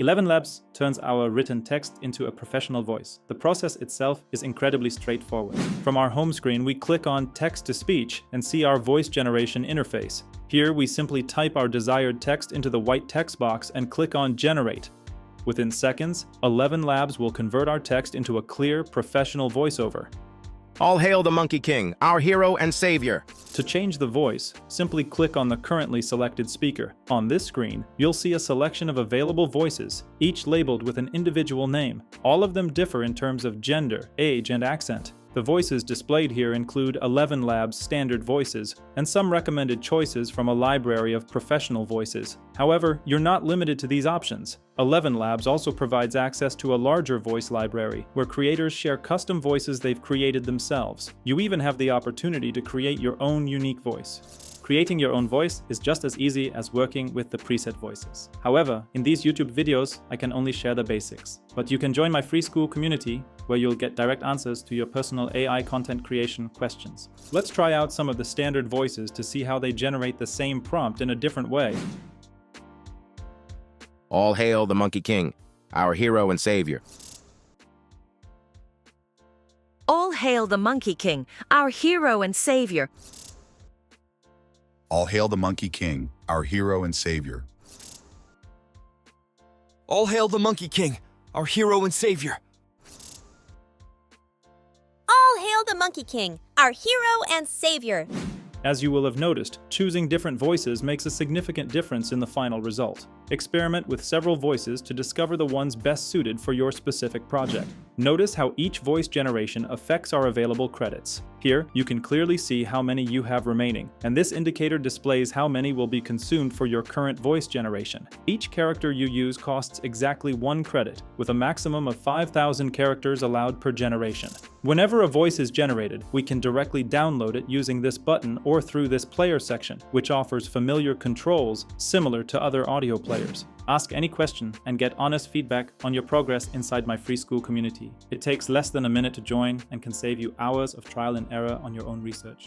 ElevenLabs turns our written text into a professional voice. The process itself is incredibly straightforward. From our home screen, we click on Text-to-Speech and see our voice generation interface. Here, we simply type our desired text into the white text box and click on Generate. Within seconds, ElevenLabs will convert our text into a clear, professional voiceover. All hail the Monkey King, our hero and savior. To change the voice, simply click on the currently selected speaker. On this screen, you'll see a selection of available voices, each labeled with an individual name. All of them differ in terms of gender, age, and accent. The voices displayed here include ElevenLabs standard voices and some recommended choices from a library of professional voices. However, you're not limited to these options. ElevenLabs also provides access to a larger voice library, where creators share custom voices they've created themselves. You even have the opportunity to create your own unique voice. Creating your own voice is just as easy as working with the preset voices. However, in these YouTube videos, I can only share the basics. But you can join my free Skool community, where you'll get direct answers to your personal AI content creation questions. Let's try out some of the standard voices to see how they generate the same prompt in a different way. All hail the Monkey King, our hero and savior. All hail the Monkey King, our hero and savior. All hail the Monkey King, our hero and savior. All hail the Monkey King, our hero and savior. All hail the Monkey King, our hero and savior. As you will have noticed, choosing different voices makes a significant difference in the final result. Experiment with several voices to discover the ones best suited for your specific project. Notice how each voice generation affects our available credits. Here, you can clearly see how many you have remaining, and this indicator displays how many will be consumed for your current voice generation. Each character you use costs exactly 1 credit, with a maximum of 5,000 characters allowed per generation. Whenever a voice is generated, we can directly download it using this button or through this player section, which offers familiar controls similar to other audio players. Ask any question and get honest feedback on your progress inside my free Skool community. It takes less than a minute to join and can save you hours of trial and error on your own research.